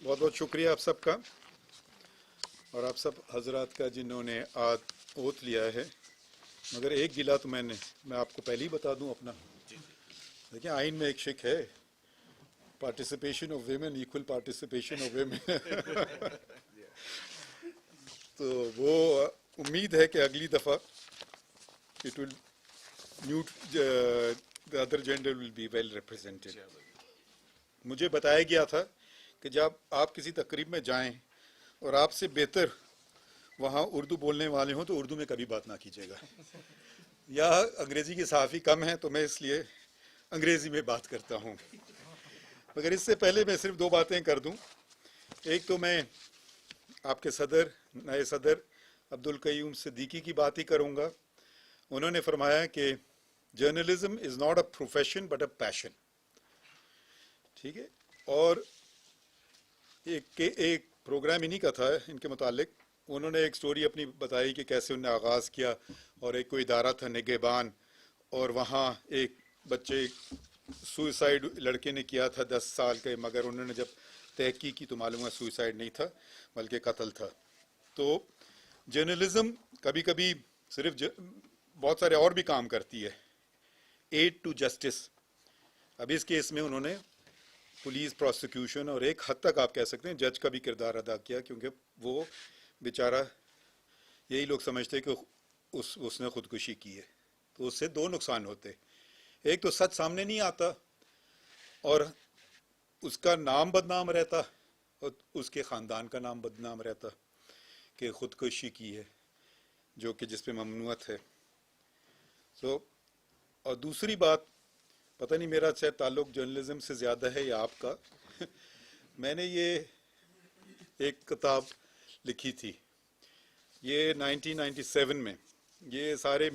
बहुत बहुत शुक्रिया आप सबका और आप सब हजरात का जिन्होंने आज ओथ लिया है। मगर एक गिला तो मैं आपको पहले ही बता दूं अपना। देखिए आइन में एक शिक है, participation of women, equal participation of women. तो वो उम्मीद है कि अगली दफ़ा it will the other gender will be well represented. मुझे बताया गया था कि जब आप किसी तकरीब में जाएं और आपसे बेहतर वहाँ उर्दू बोलने वाले हों तो उर्दू में कभी बात ना कीजिएगा। या अंग्रेज़ी के सहाफ़ी कम हैं तो मैं इसलिए अंग्रेज़ी में बात करता हूँ। मगर इससे पहले मैं सिर्फ दो बातें कर दूँ। एक तो मैं आपके सदर, नए सदर अब्दुल कयूम सिद्दीकी की बात ही करूँगा। उन्होंने फरमाया कि journalism is not a profession but a passion. ठीक है। और एक प्रोग्राम इन्हीं का था इनके मुतालिक। उन्होंने एक स्टोरी अपनी बताई कि कैसे उन्होंने आगाज़ किया और एक कोई इदारा था निगहबान, और वहाँ एक बच्चे सुसाइड लड़के ने किया था 10 साल के, मगर उन्होंने जब तहकीक की तो मालूम है सुसाइड नहीं था बल्कि कत्ल था। तो जर्नलिज्म कभी कभी सिर्फ बहुत सारे और भी काम करती है। एड टू जस्टिस, अभी इस केस में उन्होंने पुलिस, प्रोसिक्यूशन और एक हद तक आप कह सकते हैं जज का भी किरदार अदा किया, क्योंकि वो बेचारा, यही लोग समझते कि उसने खुदकुशी की है। तो उससे दो नुकसान होते, एक तो सच सामने नहीं आता और उसका नाम बदनाम रहता और उसके ख़ानदान का नाम बदनाम रहता कि खुदकुशी की है, जो कि जिस पे ममनुअत है। और दूसरी बात, पता नहीं मेरा शायद ताल्लुक जर्नलिज्म से ज़्यादा है या आपका। मैंने ये एक किताब लिखी थी, ये 1997 में। ये सारे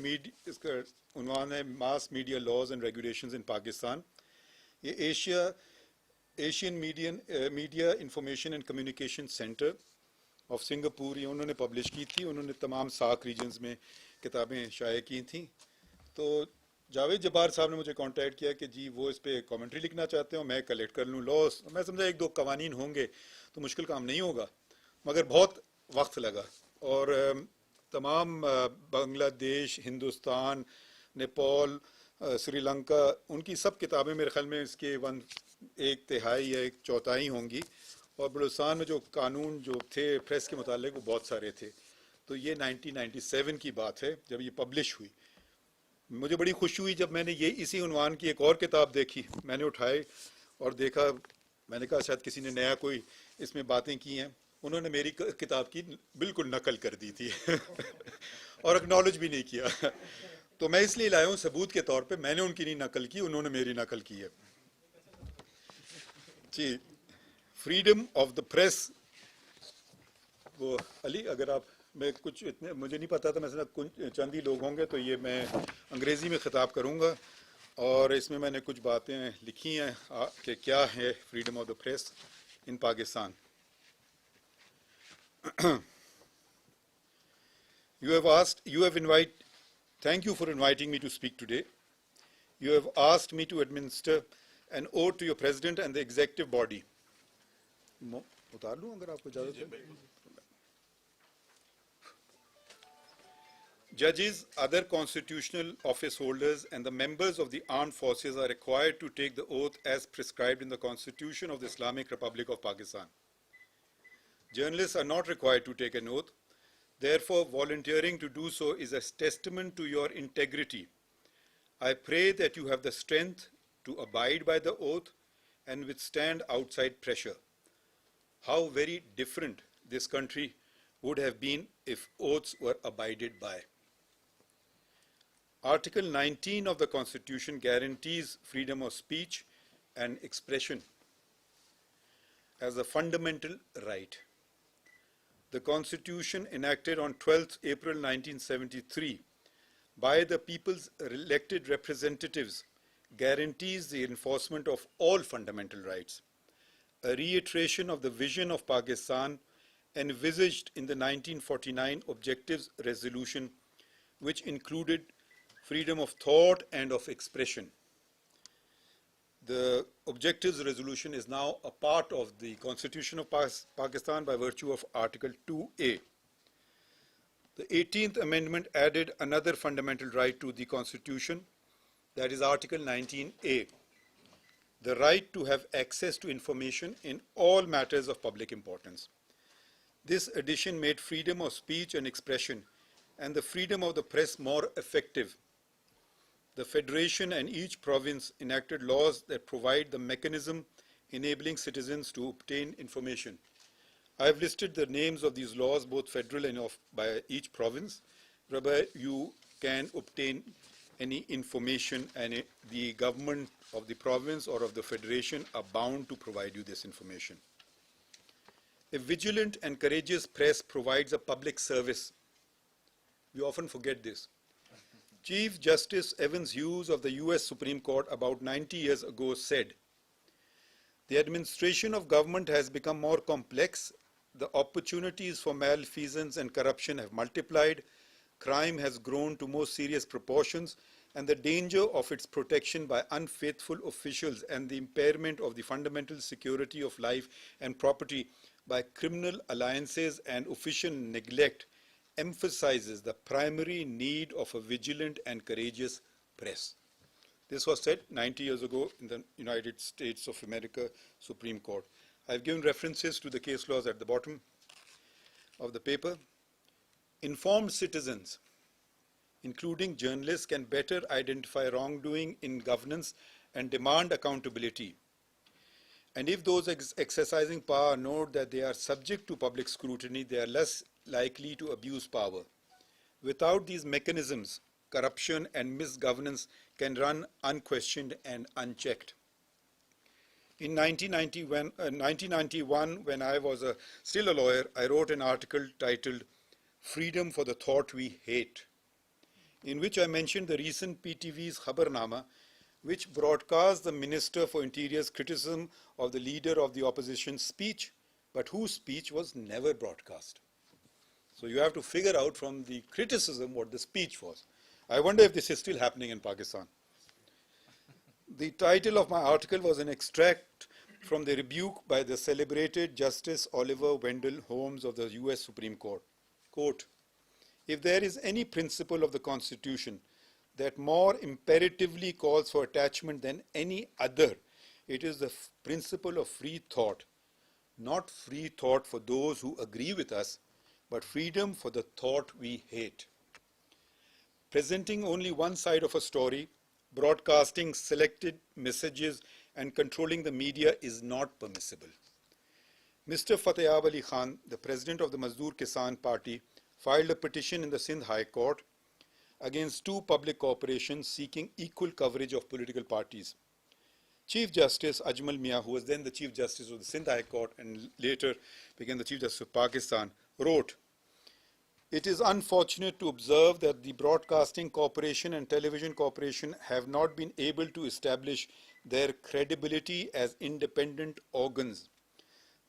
इसका उन्वान है mass media laws and regulations in Pakistan. ये Asian media information and communication centre of Singapore, ये उन्होंने पब्लिश की थी। उन्होंने तमाम सार्क रीजन्स में किताबें शाये की थी। तो जावेद जब्बार साहब ने मुझे कांटेक्ट किया कि जी वो इस पे कमेंट्री लिखना चाहते हो, मैं कलेक्ट कर लूँ लॉस। मैं समझा एक दो कवानीन होंगे तो मुश्किल काम नहीं होगा, मगर बहुत वक्त लगा। और तमाम बांग्लादेश, हिंदुस्तान, नेपाल, श्रीलंका, उनकी सब किताबें मेरे ख्याल में इसके 1/3 या 1/4 होंगी। और बलूचिस्तान में जो कानून जो थे प्रेस के मुतालिक वो बहुत सारे थे। तो ये 1997 की बात है जब ये पब्लिश हुई। मुझे बड़ी खुशी हुई जब मैंने ये इसी उन्वान की एक और किताब देखी। मैंने उठाई और देखा, मैंने कहा शायद किसी ने नया कोई इसमें बातें की हैं। उन्होंने मेरी किताब की बिल्कुल नकल कर दी थी और एक्नॉलेज भी नहीं किया। तो मैं इसलिए लाया हूँ सबूत के तौर पे, मैंने उनकी नहीं नकल की, उन्होंने मेरी नकल की है जी। फ्रीडम ऑफ द प्रेस, वो अली अगर आप, मैं कुछ इतने मुझे नहीं पता था, मैं चंद ही लोग होंगे तो ये मैं अंग्रेज़ी में ख़िताब करूँगा। और इसमें मैंने कुछ बातें लिखी हैं कि क्या है freedom of the press in Pakistan. Thank you for inviting me to speak today. You have asked me to administer an oath to your president and the executive body. उतार लूँ अगर आपको इजाज़त है। Judges, other constitutional office holders and the members of the armed forces are required to take the oath as prescribed in the Constitution of the Islamic Republic of Pakistan. Journalists are not required to take an oath. Therefore, volunteering to do so is a testament to your integrity. I pray that you have the strength to abide by the oath and withstand outside pressure. How very different this country would have been if oaths were abided by. Article 19 of the Constitution guarantees freedom of speech and expression as a fundamental right. The Constitution, enacted on 12th April 1973 by the people's elected representatives, guarantees the enforcement of all fundamental rights. A reiteration of the vision of Pakistan envisaged in the 1949 Objectives Resolution, which included freedom of thought and of expression. The objectives resolution is now a part of the Constitution of Pakistan by virtue of Article 2A. The 18th Amendment added another fundamental right to the Constitution, that is Article 19A, the right to have access to information in all matters of public importance. This addition made freedom of speech and expression and the freedom of the press more effective. The Federation and each province enacted laws that provide the mechanism enabling citizens to obtain information. I have listed the names of these laws, both federal and by each province, whereby you can obtain any information, and the government of the province or of the federation are bound to provide you this information. A vigilant and courageous press provides a public service. We often forget this. Chief Justice Evans Hughes of the US Supreme Court about 90 years ago said, "The administration of government has become more complex, the opportunities for malfeasance and corruption have multiplied, crime has grown to more serious proportions, and the danger of its protection by unfaithful officials and the impairment of the fundamental security of life and property by criminal alliances and official neglect emphasizes the primary need of a vigilant and courageous press." This was said 90 years ago in the United States of America Supreme Court. I've given references to the case laws at the bottom of the paper. Informed citizens, including journalists, can better identify wrongdoing in governance and demand accountability. And if those exercising power know that they are subject to public scrutiny, they are less likely to abuse power. Without these mechanisms, corruption and misgovernance can run unquestioned and unchecked. In 1991, when I was still a lawyer, I wrote an article titled "Freedom for the Thought We Hate," in which I mentioned the recent PTV's Khabarnama, which broadcast the Minister for Interior's criticism of the leader of the opposition's speech, but whose speech was never broadcast. So you have to figure out from the criticism what the speech was. I wonder if this is still happening in Pakistan. The title of my article was an extract from the rebuke by the celebrated Justice Oliver Wendell Holmes of the US Supreme Court. Quote, "If there is any principle of the Constitution that more imperatively calls for attachment than any other, it is the principle of free thought. Not free thought for those who agree with us, but freedom for the thought we hate." Presenting only one side of a story, broadcasting selected messages, and controlling the media is not permissible. Mr. Fatehab Ali Khan, the president of the Mazdoor Kisan Party, filed a petition in the Sindh High Court against two public corporations seeking equal coverage of political parties. Chief Justice Ajmal Mia, who was then the Chief Justice of the Sindh High Court and later became the Chief Justice of Pakistan, wrote, "It is unfortunate to observe that the Broadcasting Corporation and Television Corporation have not been able to establish their credibility as independent organs.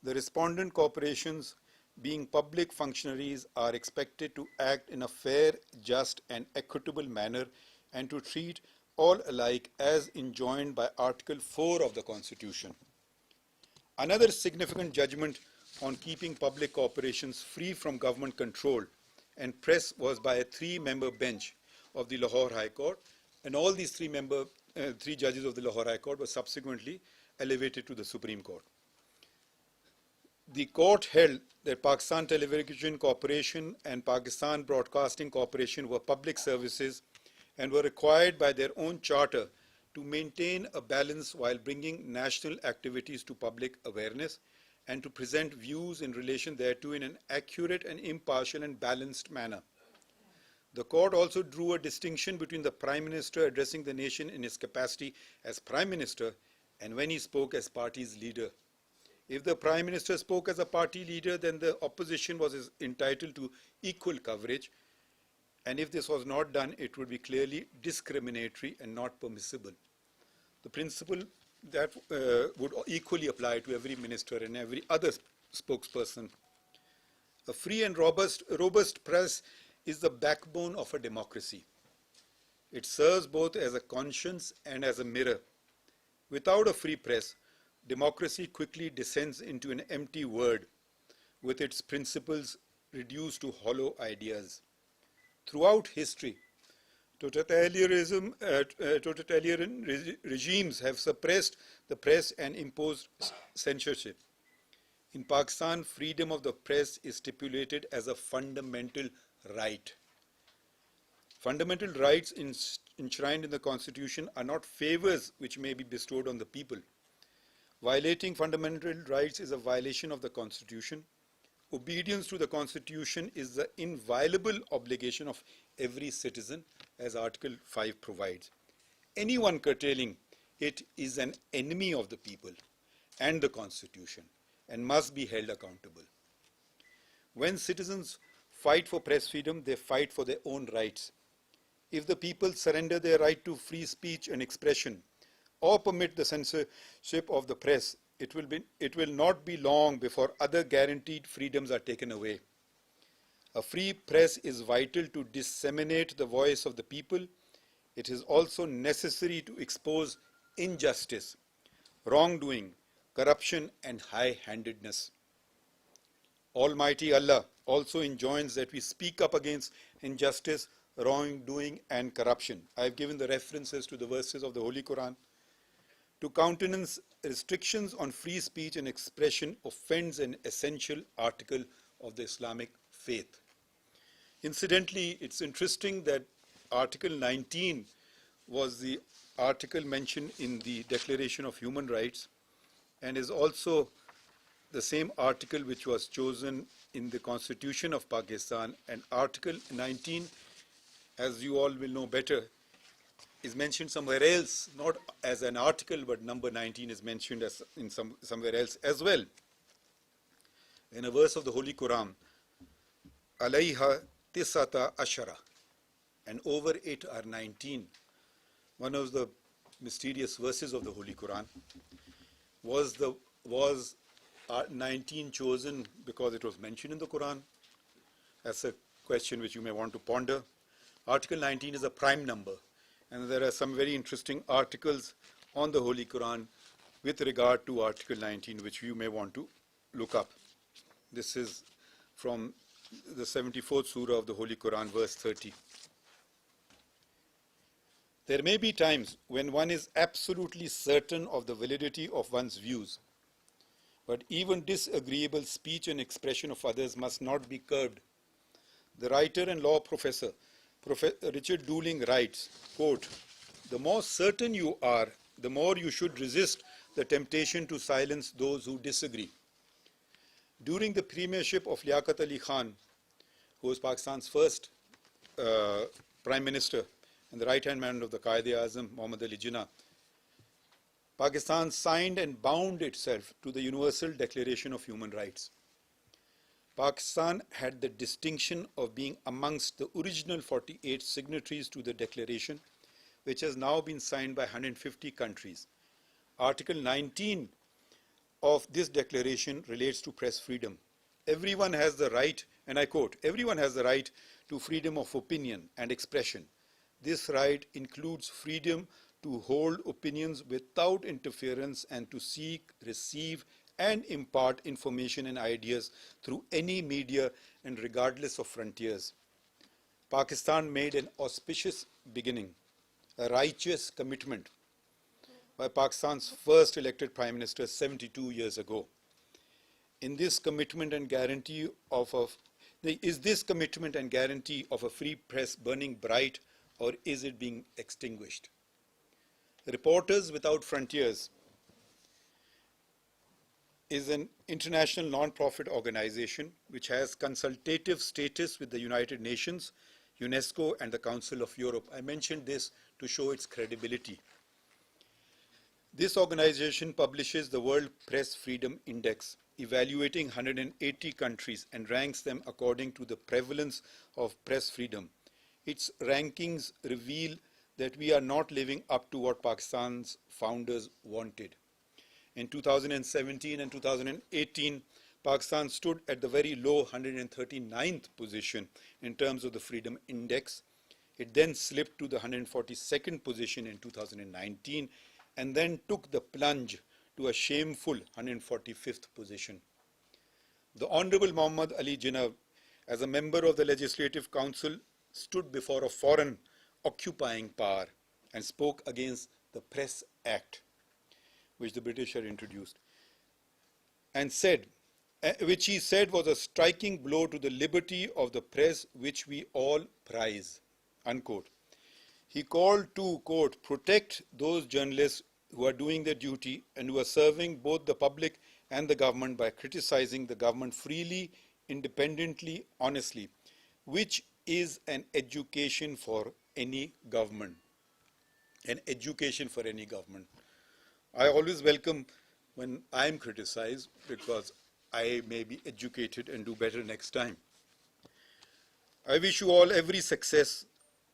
The respondent corporations, being public functionaries, are expected to act in a fair, just, and equitable manner and to treat all alike as enjoined by Article 4 of the Constitution." Another significant judgment on keeping public corporations free from government control and press was by a three-member bench of the Lahore High Court, and all these three judges of the Lahore High Court were subsequently elevated to the Supreme Court. The court held that Pakistan Television Corporation and Pakistan Broadcasting Corporation were public services and were required by their own charter to maintain a balance while bringing national activities to public awareness and to present views in relation thereto in an accurate and impartial and balanced manner. The court also drew a distinction between the Prime Minister addressing the nation in his capacity as Prime Minister and when he spoke as party's leader. If the Prime Minister spoke as a party leader, then the opposition was entitled to equal coverage, and if this was not done, it would be clearly discriminatory and not permissible. The principle that would equally apply to every minister and every other spokesperson. A free and robust press is the backbone of a democracy. It serves both as a conscience and as a mirror. Without a free press, democracy quickly descends into an empty word, with its principles reduced to hollow ideas. Throughout history, totalitarian regimes have suppressed the press and imposed censorship. In Pakistan, freedom of the press is stipulated as a fundamental right. Fundamental rights enshrined in the Constitution are not favors which may be bestowed on the people. Violating fundamental rights is a violation of the Constitution. Obedience to the Constitution is the inviolable obligation of every citizen, as Article 5 provides. Anyone curtailing it is an enemy of the people and the Constitution and must be held accountable. When citizens fight for press freedom, they fight for their own rights. If the people surrender their right to free speech and expression or permit the censorship of the press, it will not be long before other guaranteed freedoms are taken away. A free press is vital to disseminate the voice of the people. It is also necessary to expose injustice, wrongdoing, corruption, and high-handedness. Almighty Allah also enjoins that we speak up against injustice, wrongdoing, and corruption. I have given the references to the verses of the Holy Quran. To countenance restrictions on free speech and expression offends an essential article of the Islamic faith. Incidentally, it's interesting that Article 19 was the article mentioned in the Declaration of Human Rights and is also the same article which was chosen in the Constitution of Pakistan. And Article 19, as you all will know better, is mentioned somewhere else, not as an article, but number 19 is mentioned as in somewhere else as well. In a verse of the Holy Quran, alayha tisata ashara, and over it are 19. One of the mysterious verses of the Holy Quran. Was 19 chosen because it was mentioned in the Quran? That's a question which you may want to ponder. Article 19 is a prime number, and there are some very interesting articles on the Holy Quran with regard to Article 19 which you may want to look up. This is from the 74th Surah of the Holy Quran, verse 30. There may be times when one is absolutely certain of the validity of one's views, but even disagreeable speech and expression of others must not be curbed. The writer and law professor, Richard Dooling writes, quote, "The more certain you are, the more you should resist the temptation to silence those who disagree." During the premiership of Liaquat Ali Khan, who was Pakistan's first Prime Minister and the right-hand man of the Quaid-e-Azam, Muhammad Ali Jinnah, Pakistan signed and bound itself to the Universal Declaration of Human Rights. Pakistan had the distinction of being amongst the original 48 signatories to the declaration, which has now been signed by 150 countries. Article 19 of this declaration relates to press freedom. Everyone has the right, and I quote, "Everyone has the right to freedom of opinion and expression. This right includes freedom to hold opinions without interference and to seek, receive, and impart information and ideas through any media and regardless of frontiers." Pakistan made an auspicious beginning, a righteous commitment by Pakistan's first elected Prime Minister 72 years ago. Is this commitment and guarantee of a free press burning bright, or is it being extinguished? Reporters Without Frontiers is an international non-profit organization which has consultative status with the United Nations, UNESCO, and the Council of Europe. I mentioned this to show its credibility. This organization publishes the World Press Freedom Index, evaluating 180 countries and ranks them according to the prevalence of press freedom. Its rankings reveal that we are not living up to what Pakistan's founders wanted. In 2017 and 2018, Pakistan stood at the very low 139th position in terms of the Freedom Index. It then slipped to the 142nd position in 2019 and then took the plunge to a shameful 145th position. The Honorable Muhammad Ali Jinnah, as a member of the Legislative Council, stood before a foreign occupying power and spoke against the Press Act, which the British had introduced, and said, which he said was a striking blow to the liberty of the press which we all prize, unquote. He called to, quote, protect those journalists who are doing their duty and who are serving both the public and the government by criticizing the government freely, independently, honestly, which is an education for any government. An education for any government. I always welcome when I am criticized because I may be educated and do better next time. I wish you all every success,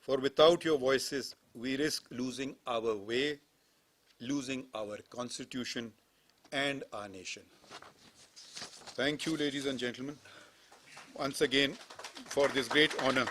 for without your voices, we risk losing our way, losing our constitution and our nation. Thank you, ladies and gentlemen, once again for this great honor.